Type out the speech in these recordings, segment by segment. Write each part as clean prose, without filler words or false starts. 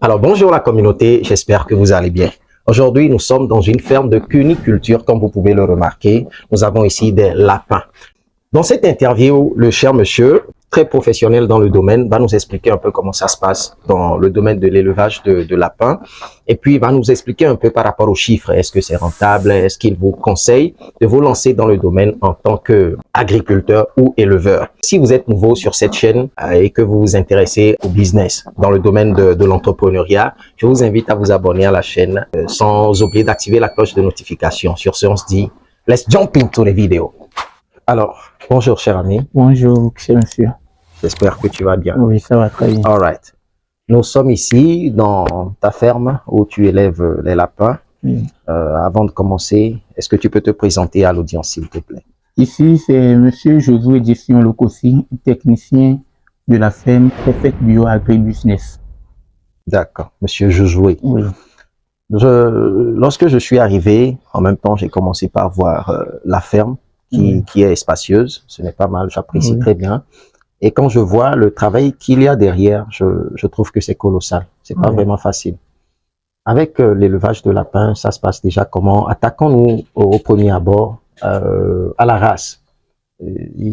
Alors bonjour la communauté, j'espère que vous allez bien. Aujourd'hui, nous sommes dans une ferme de cuniculture, comme vous pouvez le remarquer. Nous avons ici des lapins. Dans cette interview, le cher monsieur, très professionnel dans le domaine, va nous expliquer un peu comment ça se passe dans le domaine de l'élevage de lapins. Et puis, il va nous expliquer un peu par rapport aux chiffres. Est-ce que c'est rentable? Est-ce qu'il vous conseille de vous lancer dans le domaine en tant qu'agriculteur ou éleveur? Si vous êtes nouveau sur cette chaîne et que vous vous intéressez au business dans le domaine de l'entrepreneuriat, je vous invite à vous abonner à la chaîne sans oublier d'activer la cloche de notification. Sur ce, on se dit, let's jump into the video. Alors, bonjour cher ami. Bonjour, cher monsieur. J'espère que tu vas bien. Oui, ça va très bien. All right. Nous sommes ici dans ta ferme où tu élèves les lapins. Oui. Avant de commencer, est-ce que tu peux te présenter à l'audience, s'il te plaît? Ici, c'est monsieur Josué Gestion Lokossi, technicien de la ferme Perfect Bio Agri-Business. D'accord, monsieur Josué. Oui. Lorsque je suis arrivé, en même temps, j'ai commencé par voir la ferme qui est spacieuse. Ce n'est pas mal, j'apprécie très bien. Et quand je vois le travail qu'il y a derrière, je trouve que c'est colossal. C'est pas vraiment facile. Avec l'élevage de lapins, ça se passe déjà comment? Attaquons-nous au premier abord à la race.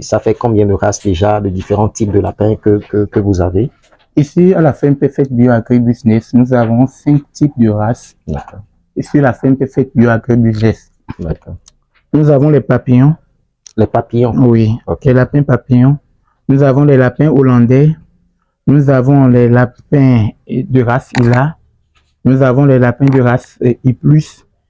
Ça fait combien de races déjà, de différents types de lapins que vous avez? Ici, à la ferme Perfect Bio Agri-Business, nous avons 5 types de races. D'accord. Ici, la ferme Perfect Bio Agri-Business. D'accord. Nous avons les papillons. Les papillons? Oui, okay. Les lapins papillons. Nous avons les lapins hollandais. Nous avons les lapins de race Ila. Nous avons les lapins de race I+.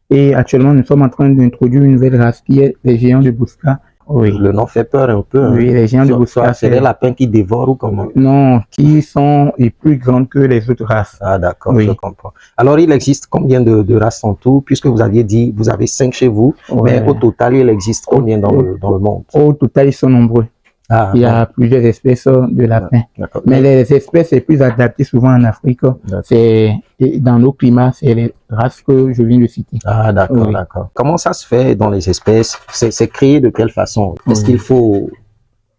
Et actuellement, nous sommes en train d'introduire une nouvelle race qui est les géants de Bousca. Oui. Le nom fait peur un peu. Oui, les géants de Bousca. C'est les lapins qui dévorent ou comment? Non, qui sont plus grands que les autres races. Ah d'accord, oui. Je comprends. Alors, il existe combien de races en tout? Puisque vous aviez dit, vous avez 5 chez vous, mais au total, il existe combien dans le monde? Au total, ils sont nombreux. Ah, il y a plusieurs espèces de lapins. Mais les espèces les plus adaptées souvent en Afrique, c'est dans nos climats, c'est les races que je viens de citer. Ah d'accord, d'accord. Comment ça se fait dans les espèces? C'est créé de quelle façon? Est-ce qu'il faut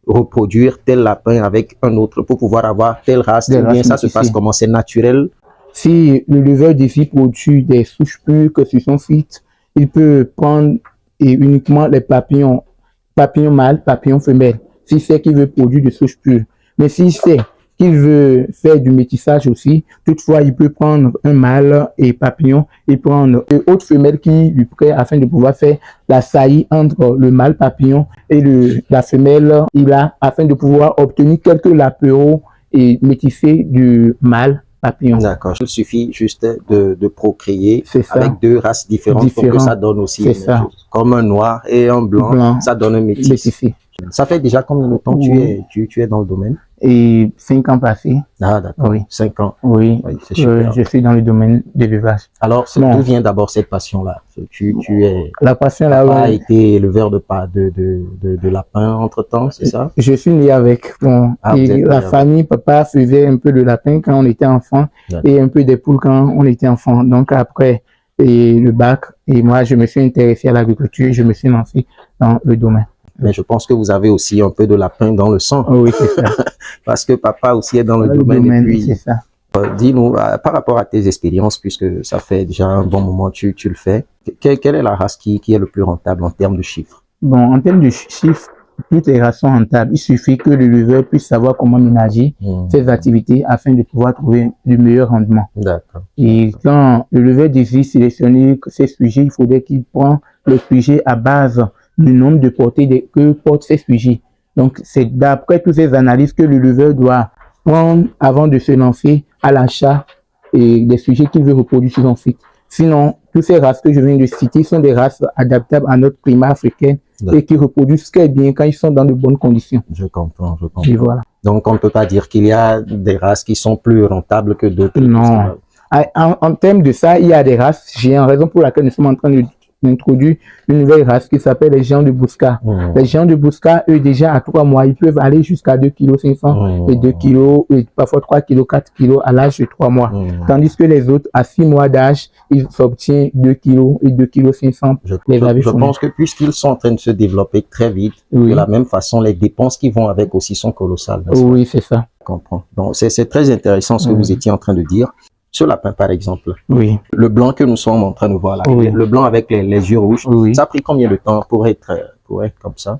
reproduire tel lapin avec un autre pour pouvoir avoir telle race? Ou bien ça se passe comment? C'est naturel? Si le leveur d'ici produit des souches pures que sur son site, il peut prendre uniquement les papillons mâles, papillons femelles. Si c'est qu'il veut produire de souches pures. Mais si c'est qu'il veut faire du métissage aussi, toutefois, il peut prendre un mâle et papillon et prendre une autre femelle qui lui prête afin de pouvoir faire la saillie entre le mâle papillon et la femelle afin de pouvoir obtenir quelques lapéraux et métissés du mâle papillon. D'accord. Il suffit juste de procréer avec 2 races différentes pour que ça donne aussi une chose. Comme un noir et un blanc. Ça donne un métis. Ça fait déjà combien de temps tu es dans le domaine? Et 5 ans passés. Ah d'accord, 5 ans. Oui, c'est super. Je suis dans le domaine de l'élevage. Alors, d'où vient d'abord cette passion-là? La passion là. Papa a été éleveur de lapins entre-temps, c'est ça? Je suis né avec. La famille, papa faisait un peu de lapin quand on était enfant et un peu des poules quand on était enfant. Donc après le bac, et moi je me suis intéressé à l'agriculture, je me suis lancé dans le domaine. Mais je pense que vous avez aussi un peu de lapin dans le sang. Oui, c'est ça. Parce que papa aussi est dans le domaine. Et puis, c'est ça. Dis-nous, par rapport à tes expériences, puisque ça fait déjà un bon moment que tu le fais, quelle est la race qui est le plus rentable en termes de chiffres? Bon, en termes de chiffres, toutes les races sont rentables. Il suffit que le leveur puisse savoir comment ménager ses activités afin de pouvoir trouver du meilleur rendement. D'accord. Et quand le leveur désire sélectionner ses sujets, il faudrait qu'il prenne le sujet à base du nombre de portées que portent ces sujets. Donc, c'est d'après toutes ces analyses que le leveur doit prendre avant de se lancer à l'achat des sujets qu'il veut reproduire sur son site. Sinon, toutes ces races que je viens de citer sont des races adaptables à notre climat africain et qui reproduisent très bien quand ils sont dans de bonnes conditions. Je comprends. Et voilà. Donc, on ne peut pas dire qu'il y a des races qui sont plus rentables que d'autres. Non. En termes de ça, il y a des races. J'ai une raison pour laquelle nous sommes en train d'introduire une nouvelle race qui s'appelle les géants de Bousca. Les géants de Bousca, eux, déjà à 3 mois, ils peuvent aller jusqu'à 2,5 kg et 2 kg, et parfois 3 kg, 4 kg à l'âge de 3 mois. Tandis que les autres, à 6 mois d'âge, ils obtiennent 2 kg et 2,5 kg. Je pense que puisqu'ils sont en train de se développer très vite, de la même façon, les dépenses qui vont avec aussi sont colossales. Oui, c'est ça. Je comprends. Donc, c'est très intéressant ce que vous étiez en train de dire. Ce lapin, par exemple, Oui. le blanc que nous sommes en train de voir là, Oui. le blanc avec les yeux rouges, Oui. ça a pris combien de temps pour être comme ça?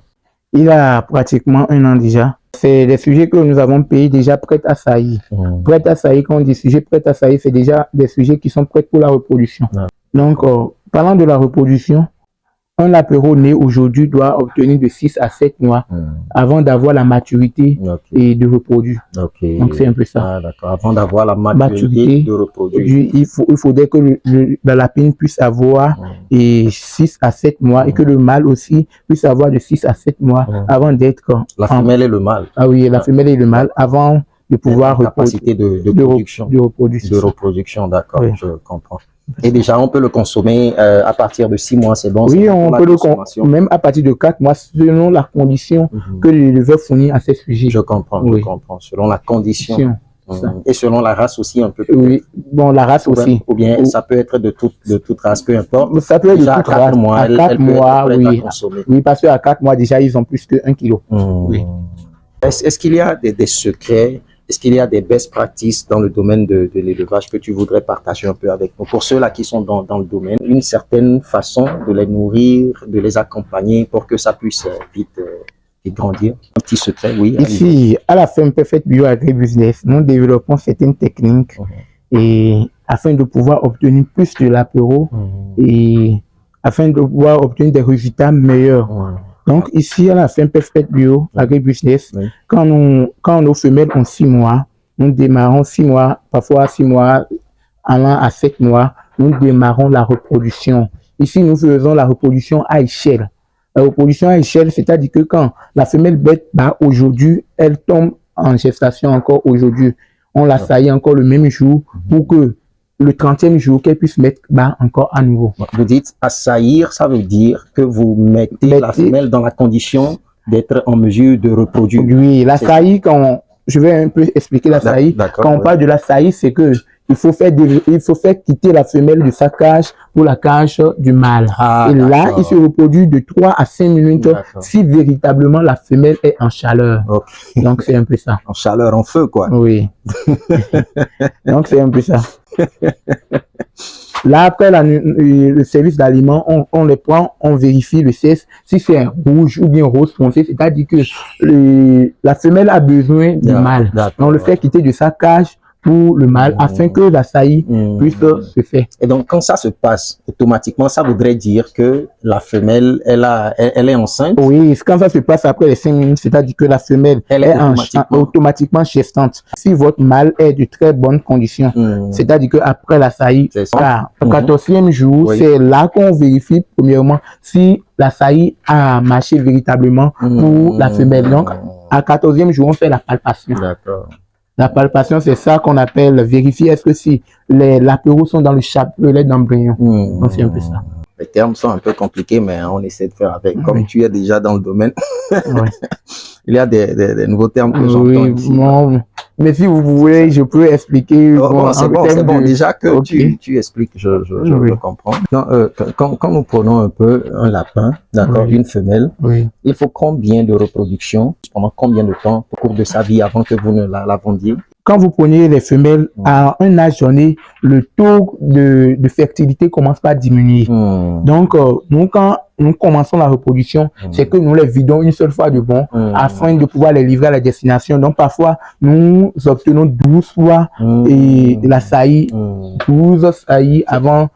Il a pratiquement 1 an déjà. C'est des sujets que nous avons payés déjà prêts à saillir. Prêts à saillir, quand on dit sujets prêts à saillir, c'est déjà des sujets qui sont prêts pour la reproduction. Donc, parlant de la reproduction, un lapero né aujourd'hui doit obtenir de 6 à 7 mois avant d'avoir la maturité et de reproduire. Donc, c'est un peu ça. Ah, d'accord. Avant d'avoir la maturité de reproduire. Il faudrait que la lapine puisse avoir 6 à 7 mois et que le mâle aussi puisse avoir de 6 à 7 mois avant d'être... La femelle et le mâle. Ah oui, la femelle et le mâle avant de pouvoir capacité de production. De reproduction, d'accord, oui. Je comprends. Et déjà, on peut le consommer à partir de 6 mois, c'est bon? Oui, on peut le consommer même à partir de 4 mois, selon la condition que l'éleveur fournit à ces sujets. Je comprends, je comprends. Selon la condition. Et selon la race aussi, un peu. Oui, bon, la race aussi. Ou bien ça peut être de toute race, peu importe. Ça peut être déjà de toute race. Mois, à 4 mois, oui. Consommer. Oui, parce qu'à 4 mois, déjà, ils ont plus que 1 kilo. Oui. Est-ce qu'il y a des secrets? Est-ce qu'il y a des best practices dans le domaine de l'élevage que tu voudrais partager un peu avec nous? Pour ceux-là qui sont dans le domaine, une certaine façon de les nourrir, de les accompagner pour que ça puisse vite grandir. Un petit secret, oui. Ici, à la Ferme Perfect Bio Agribusiness, nous développons certaines techniques et afin de pouvoir obtenir plus de l'apéro et afin de pouvoir obtenir des résultats meilleurs. Donc, ici, à la Ferme Perfect Bio Agribusiness, quand nos femelles ont 6 mois, nous démarrons 6 mois, parfois 6 mois, allant à 7 mois, nous démarrons la reproduction. Ici, nous faisons la reproduction à échelle. La reproduction à échelle, c'est-à-dire que quand la femelle bête bat aujourd'hui, elle tombe en gestation encore aujourd'hui. On la saillit encore le même jour pour que le 30e jour, qu'elle puisse mettre bas encore à nouveau. Vous dites assaillir, ça veut dire que vous mettez la femelle dans la condition d'être en mesure de reproduire. Oui, la saillie, je vais un peu expliquer la saillie. Quand on parle de la saillie, c'est que il faut faire quitter la femelle de sa cage pour la cage du mâle. Et là, il se reproduit de 3 à 5 minutes si véritablement la femelle est en chaleur. Donc, c'est un peu ça. En chaleur, en feu, quoi. Oui. Donc, c'est un peu ça. Là, après le service d'aliments, on les prend, on vérifie le cesse, si c'est rouge ou bien rose foncé, c'est-à-dire que la femelle a besoin du mâle. On le fait quitter de sa cage pour le mâle afin que la saillie puisse se faire. Et donc, quand ça se passe, automatiquement, ça voudrait dire que la femelle, elle est enceinte? Oui, quand ça se passe après les 5 minutes, c'est-à-dire que la femelle est automatiquement gestante. Si votre mâle est de très bonnes conditions, c'est-à-dire qu'après la saillie, au 14e jour, c'est là qu'on vérifie premièrement si la saillie a marché véritablement pour la femelle. Donc, à 14e jour, on fait la palpation. D'accord. La palpation, c'est ça qu'on appelle vérifier est-ce que si les lapéraux sont dans le chapelet d'embryon. Donc, c'est un peu ça. Les termes sont un peu compliqués, mais on essaie de faire avec. Comme tu es déjà dans le domaine, il y a des nouveaux termes que j'entends ici. Bon, mais si vous voulez, je peux expliquer. C'est bon. Déjà que tu expliques, je comprends. Quand nous prenons un peu un lapin, d'accord, une femelle, il faut combien de reproduction, pendant combien de temps au cours de sa vie avant que vous ne la vendiez? Quand vous prenez les femelles à un âge donné, le taux de fertilité commence par diminuer. Donc, nous, quand nous commençons la reproduction, c'est que nous les vidons une seule fois de bon afin de pouvoir les livrer à la destination. Donc, parfois, nous obtenons 12 fois et la saillie, 12 saillies avant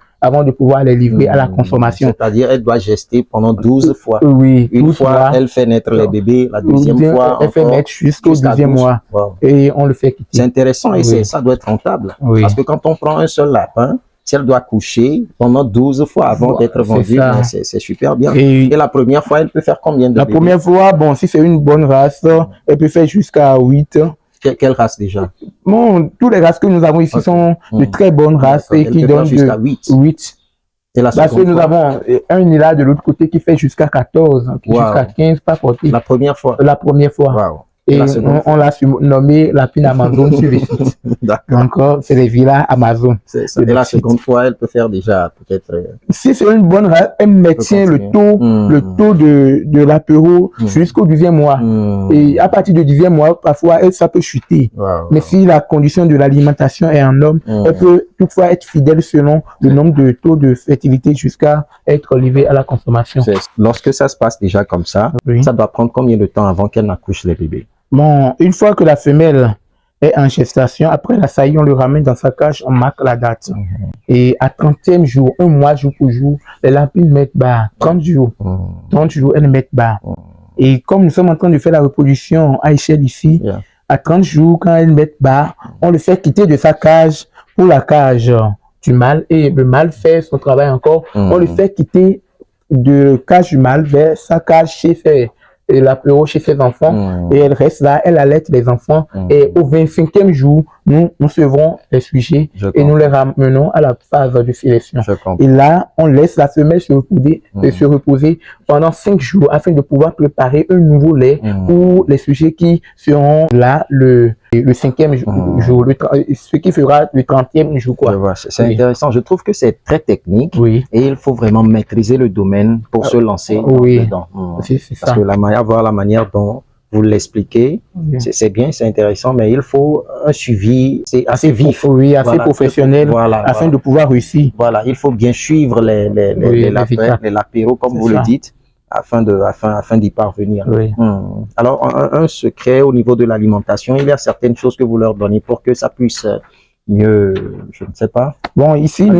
de pouvoir les livrer à la consommation. C'est-à-dire, elle doit gester pendant 12 fois. Oui. Une fois, elle fait naître les bébés, la deuxième fois, elle fait naître jusqu'au 12e mois. Et on le fait quitter. C'est intéressant et ça doit être rentable. Parce que quand on prend un seul lapin, si elle doit coucher pendant 12 fois avant d'être vendue, c'est super bien. Et la première fois, elle peut faire combien de bébés? La première fois, bon, si c'est une bonne race, elle peut faire jusqu'à 8. Quelle race déjà? Bon, toutes les races que nous avons ici sont de très bonnes races et qui donnent jusqu'à 8. Et la parce que nous avons un là de l'autre côté qui fait jusqu'à 14, jusqu'à 15, pas porté. La première fois? La première fois. Et la seconde on l'a nommé la pine Amazon sur le site. D'accord. Donc, c'est les villas Amazon. C'est ça. Et la seconde fois, elle peut faire déjà peut-être. Si c'est une bonne race, elle maintient le taux de l'apéro jusqu'au 10e mois. Et à partir du 10e mois, parfois, ça peut chuter. Mais si la condition de l'alimentation est en homme, elle peut toutefois être fidèle selon le nombre de taux de fertilité jusqu'à être livrée à la consommation. Lorsque ça se passe déjà comme ça, ça doit prendre combien de temps avant qu'elle n'accouche les bébés? Bon, une fois que la femelle est en gestation, après la saillie, on le ramène dans sa cage, on marque la date. Et à 30e jour, un mois jour pour jour, les lapines mettent bas. 30 jours. 30 jours, elles mettent bas. Et comme nous sommes en train de faire la reproduction à échelle ici, à 30 jours, quand elles mettent bas, on le fait quitter de sa cage pour la cage du mâle. Et le mâle fait son travail encore. On le fait quitter de cage du mâle vers sa cage chez l'apéro chez ses enfants, et elle reste là, elle allaite les enfants, et au 25e jour, nous recevons les sujets et nous les ramenons à la phase de sélection. Et là, on laisse la femelle se reposer pendant 5 jours afin de pouvoir préparer un nouveau lait pour les sujets qui seront là le 5e jour, ce qui fera le 30e jour. C'est intéressant. Je trouve que c'est très technique et il faut vraiment maîtriser le domaine pour se lancer dedans. Parce que voir la manière dont vous l'expliquez, c'est bien, c'est intéressant, mais il faut un suivi assez vif. Assez professionnel, afin de pouvoir réussir. Voilà, il faut bien suivre les lapéros, comme vous le dites, afin d'y parvenir. Alors, un secret au niveau de l'alimentation, il y a certaines choses que vous leur donnez pour que ça puisse mieux, je ne sais pas. Bon, ici,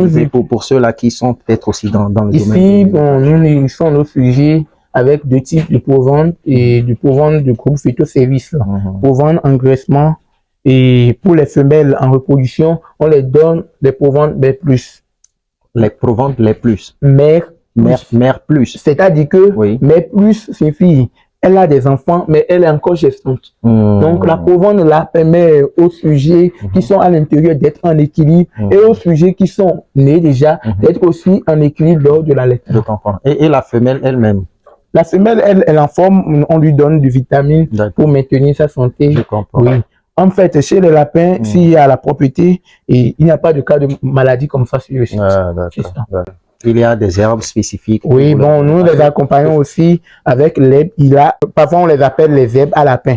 pour ceux-là qui sont peut-être aussi dans le domaine. Ici, nous nourrissons nos sujets avec 2 types de proventes et du provente de groupe phytoservice. Provente engraissement, et pour les femelles en reproduction, on les donne des proventes B+. Les proventes les plus. Mère plus. C'est-à-dire que mère plus signifie elle a des enfants, mais elle est encore gestante. Donc la provente là permet aux sujets qui sont à l'intérieur d'être en équilibre et aux sujets qui sont nés déjà d'être aussi en équilibre lors de la laitage. Je comprends. Et la femelle elle-même? La femelle, elle en forme, on lui donne des vitamines pour maintenir sa santé. Je comprends. En fait, chez les lapins, s'il y a la propriété, et il n'y a pas de cas de maladie comme ça sur le site. Il y a des herbes spécifiques. Oui, bon, nous les accompagnons aussi avec l'herbe. Parfois, on les appelle les herbes à lapin.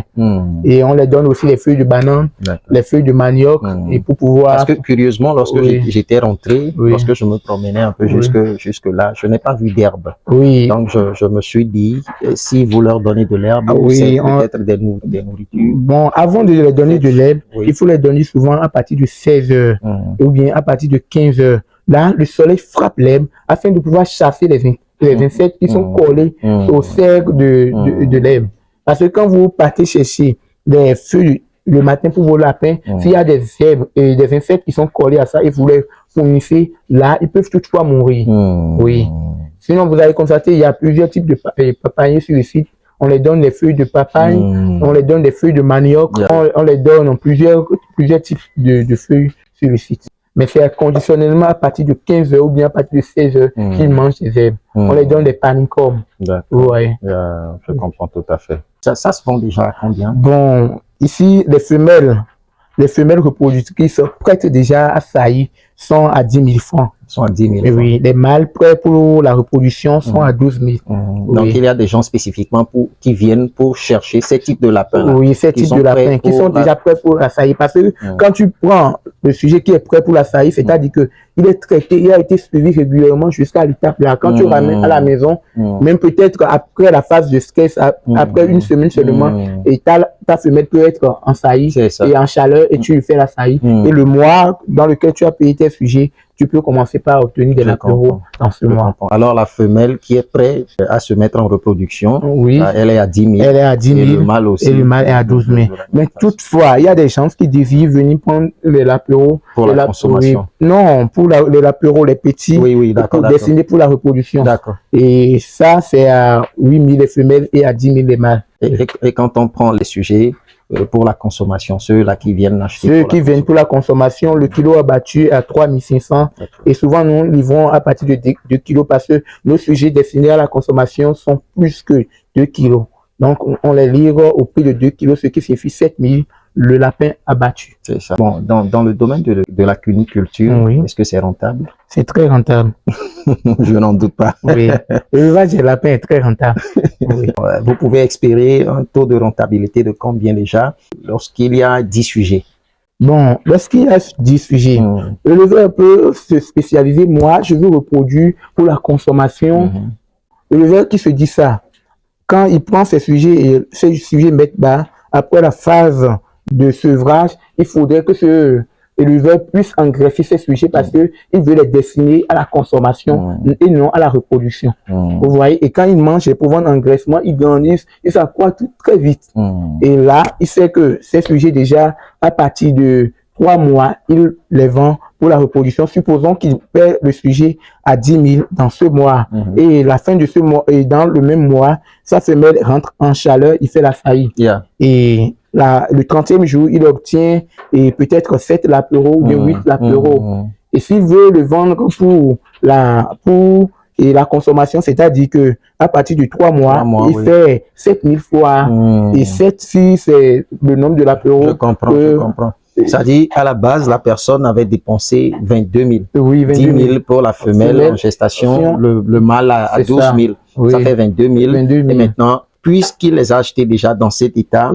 Et on les donne aussi les feuilles de banane, les feuilles de manioc, et pour pouvoir... Parce que, curieusement, lorsque j'étais rentré, lorsque je me promenais un peu jusque là, je n'ai pas vu d'herbe. Donc, je me suis dit, si vous leur donnez de l'herbe, c'est peut-être des nourritures. Bon, avant de les donner de l'herbe, il faut les donner souvent à partir de 16 heures, ou bien à partir de 15 heures. Là, le soleil frappe l'herbe afin de pouvoir chasser les insectes qui sont collés au cercle de l'herbe. Parce que quand vous partez chercher des feuilles le matin pour vos lapins, s'il y a des herbes et des insectes qui sont collés à ça et vous les fournissez, là, ils peuvent toutefois mourir. Sinon, vous allez constater, il y a plusieurs types de papayers sur le site. On les donne des feuilles de papaye, on les donne des feuilles de manioc, on les donne plusieurs types de feuilles sur le site. Mais c'est conditionnellement à partir de 15 heures ou bien à partir de 16 heures qu'ils mangent des herbes. On les donne des panicums. Je comprends tout à fait. Ça se vend déjà à combien? Bon, ici, les femelles reproductrices prêtes déjà à saillir sont à 10 000 francs. Sont à 10 000 francs. Oui, les mâles prêts pour la reproduction sont à 12 000. Donc, il y a des gens spécifiquement qui viennent pour chercher ces types de lapins. Oui, ces types de lapins qui sont déjà prêts pour la saillie. Parce que quand tu prends le sujet qui est prêt pour la saillie, c'est-à-dire que il est traité, il a été suivi régulièrement jusqu'à l'étape là. Quand tu ramènes à la maison, même peut-être après la phase de stress, après une semaine seulement, et ta femelle peut être en saillie et en chaleur et tu lui fais la saillie. Et le mois dans lequel tu as payé tes sujets, tu peux commencer par obtenir des lapéros dans ce mois. Alors, la femelle qui est prête à se mettre en reproduction, elle est à 10 000. Elle est à 10 000. Et le mâle aussi. Et le mâle est à 12 000. Mais toutefois, il y a des gens qui désirent venir prendre les lapéros. Pour la consommation. Non, pour les lapéros, les petits. Destinés pour la reproduction. Et ça, c'est à 8 000 les femelles et à 10 000 les mâles. Et quand on prend les sujets pour la consommation, ceux-là qui viennent acheter. Ceux qui viennent pour la consommation, le kilo abattu à 3 500. Et souvent, nous livrons à partir de 2 kilos parce que nos sujets destinés à la consommation sont plus que 2 kilos. Donc, on les livre au prix de 2 kilos, ce qui signifie 7 000 le lapin abattu. C'est ça. Bon, dans le domaine de la cuniculture, Oui. est-ce que c'est rentable? C'est très rentable. Je n'en doute pas. Oui. L'élevage des lapins est très rentable. Oui. Vous pouvez espérer un taux de rentabilité de combien déjà lorsqu'il y a 10 sujets? Bon, lorsqu'il y a 10 sujets, l'éleveur peut se spécialiser. Moi, je veux reproduire pour la consommation. L'éleveur qui se dit ça, quand il prend ces sujets et ces sujets mettent bas, après la phase de sevrage, il faudrait que ce éleveur puisse engraisser ces sujets parce que il veut les destiner à la consommation et non à la reproduction. Vous voyez, et quand il mange les provenants d'engraissement, il grandissent, il s'accroît tout très vite. Et là, il sait que ces sujets déjà, à partir de 3 mois, il les vend pour la reproduction. Supposons qu'il perd le sujet à 10 000 dans ce mois. Et la fin de ce mois, et dans le même mois, sa femelle rentre en chaleur, il fait la faillite. Et le 30e jour, il obtient peut-être 7 lapereaux ou bien 8 lapereaux. Et s'il veut le vendre pour la consommation, c'est-à-dire que à partir de 3 mois, il fait 7 000 fois. Et 7, si c'est le nombre de lapereaux. Je comprends. C'est-à-dire, à la base, la personne avait dépensé 22 000. Oui, 22 000. 10 000 pour la femelle en gestation, le mâle à 12 000. Oui. Ça fait 22 000. 22 000. Et maintenant, puisqu'il les a achetés déjà dans cet état,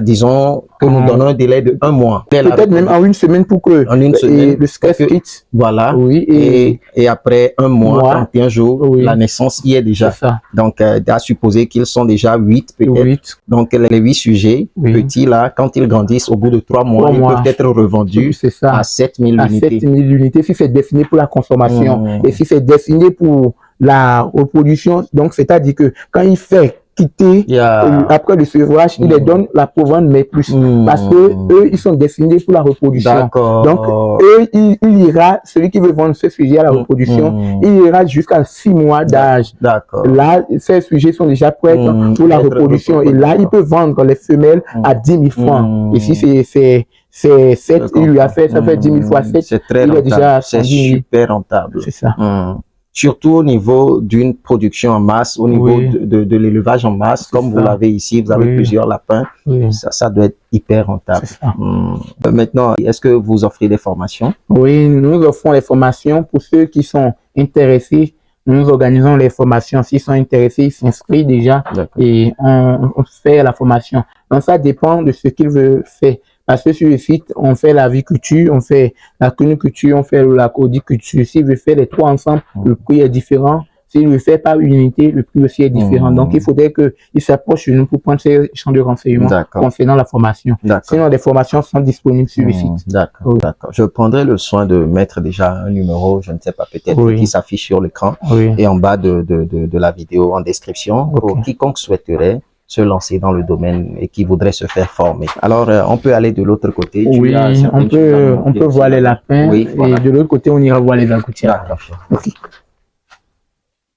disons que nous donnons un délai de 1 mois. Peut-être même en 1 semaine pour que le stress quitte. Voilà. Et après 1 mois, 31 jours, la naissance y est déjà. Donc, à supposer qu'ils sont déjà 8 peut-être. Donc, les 8 sujets petits là, quand ils grandissent au bout de 3 mois, ils peuvent être revendus à 7 000 unités. À 7 000 unités si c'est destiné pour la consommation. Et si c'est destiné pour la reproduction, donc c'est-à-dire que quand il fait quitter après le sevrage, il les donne la provende mais plus parce que eux ils sont destinés pour la reproduction. Donc eux il ira, celui qui veut vendre ce sujet à la reproduction, il ira jusqu'à 6 mois d'âge. Là ces sujets sont déjà prêts pour la reproduction et là il peut vendre les femelles à 10 000 francs. Et si c'est 7, il lui a fait, ça fait 10 000 fois 7, c'est très rentable, c'est super rentable. C'est ça. Surtout au niveau d'une production en masse, au niveau de l'élevage en masse, comme vous l'avez ici, vous avez plusieurs lapins, ça doit être hyper rentable. Maintenant, est-ce que vous offrez des formations? Oui, nous offrons les formations pour ceux qui sont intéressés. Nous organisons les formations. S'ils sont intéressés, ils s'inscrivent déjà et on fait la formation. Donc, ça dépend de ce qu'ils veulent faire. Parce que sur le site, on fait la aviculture, on fait la cuniculture, on fait la codiculture. S'il veut faire les 3 ensemble, le prix est différent. S'il le fait par unité, le prix aussi est différent. Donc, il faudrait qu'il s'approche de nous pour prendre ces champs de renseignements concernant la formation. Sinon, les formations sont disponibles sur le site. D'accord. Je prendrai le soin de mettre déjà un numéro, je ne sais pas, peut-être, qui s'affiche sur l'écran et en bas de la vidéo en description pour quiconque souhaiterait se lancer dans le domaine et qui voudrait se faire former. Alors, on peut aller de l'autre côté. Oui, on peut voir les lapins et de l'autre côté, on ira voir les agoutières. D'accord.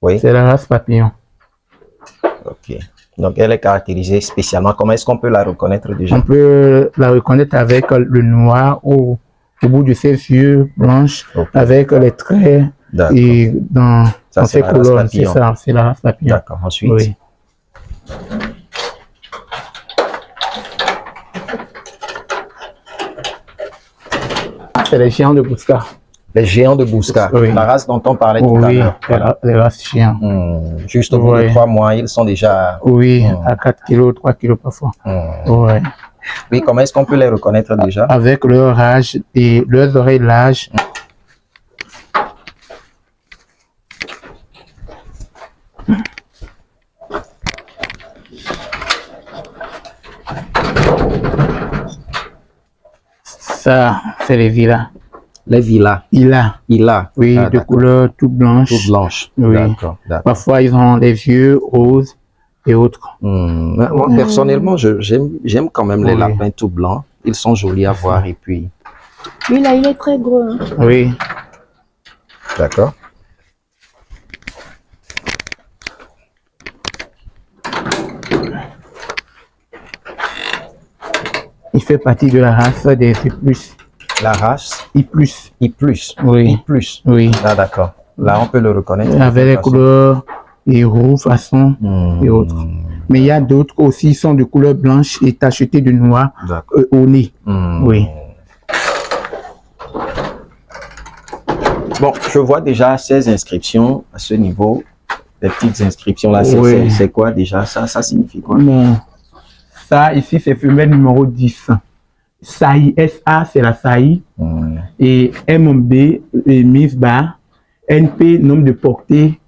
Oui. C'est la race papillon. Ok. Donc, elle est caractérisée spécialement. Comment est-ce qu'on peut la reconnaître déjà? On peut la reconnaître avec le noir au bout de ses yeux blanches, avec les traits et dans ses couleurs. C'est ça, c'est la race papillon. D'accord. Ensuite. C'est les géants de Bousca. Les géants de Bousca, la race dont on parlait tout à l'heure. Les races géants. Juste au bout de 3 mois, ils sont déjà... à 4 kilos, 3 kilos parfois. Oui, comment est-ce qu'on peut les reconnaître déjà? Avec leur âge et leurs oreilles larges. Ça, c'est les villas. Les villas. Ila. Oui, de couleur toute blanche. Toute blanche. Oui. D'accord. Parfois, ils ont les yeux roses et autres. Moi, personnellement, j'aime quand même les lapins tout blancs. Ils sont jolis à voir et puis... Lui, là, il est très gros. Hein. Oui. D'accord. Il fait partie de la race des I+. La race I+. I+. Oui. I+. Oui. Ah, d'accord. Là, on peut le reconnaître. Avec les couleurs et roues, façons et autres. Mais il y a d'autres aussi qui sont de couleur blanche et tachetés de noir au nez. Oui. Bon, je vois déjà ces inscriptions à ce niveau. Les petites inscriptions là, Oui. c'est quoi déjà? Ça signifie quoi? Non. Ça, ici, c'est femelle numéro 10. Saillie, SA, c'est la saillie. Et MB, Miss Bar. NP, nombre de portée.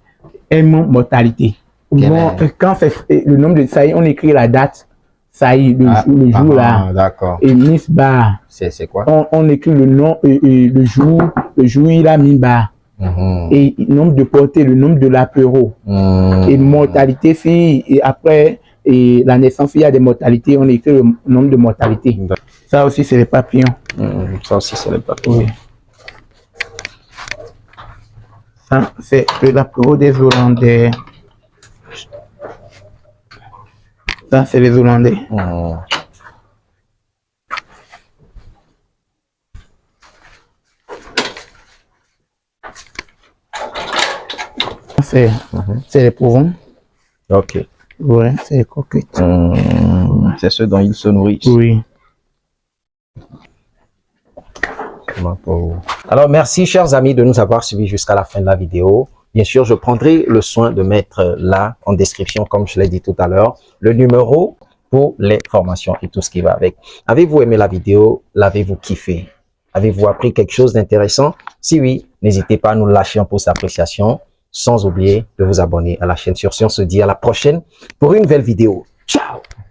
M, mortalité. Bon, quand c'est le nombre de saillie, on écrit la date. Saillie, le jour là. D'accord. Et Miss Bar. C'est quoi? On écrit le nom, le jour il a mis Bar. Et nombre de portée, le nombre de l'apéro. Et mortalité, et après et la naissance, il y a des mortalités, on écrit le nombre de mortalités. Ça aussi, c'est les papillons. Ça aussi, c'est les papillons. Oui. Ça, c'est l'apéro des Hollandais. Ça, c'est les Hollandais. C'est les pauvres. Ok. Oui, c'est les coquettes. C'est ceux dont ils se nourrissent. Oui. Alors, merci, chers amis, de nous avoir suivis jusqu'à la fin de la vidéo. Bien sûr, je prendrai le soin de mettre là, en description, comme je l'ai dit tout à l'heure, le numéro pour les formations et tout ce qui va avec. Avez-vous aimé la vidéo? L'avez-vous kiffé? Avez-vous appris quelque chose d'intéressant? Si oui, n'hésitez pas à nous lâcher un pouce d'appréciation, sans oublier de vous abonner à la chaîne. Sur ce, on se dit à la prochaine pour une nouvelle vidéo. Ciao!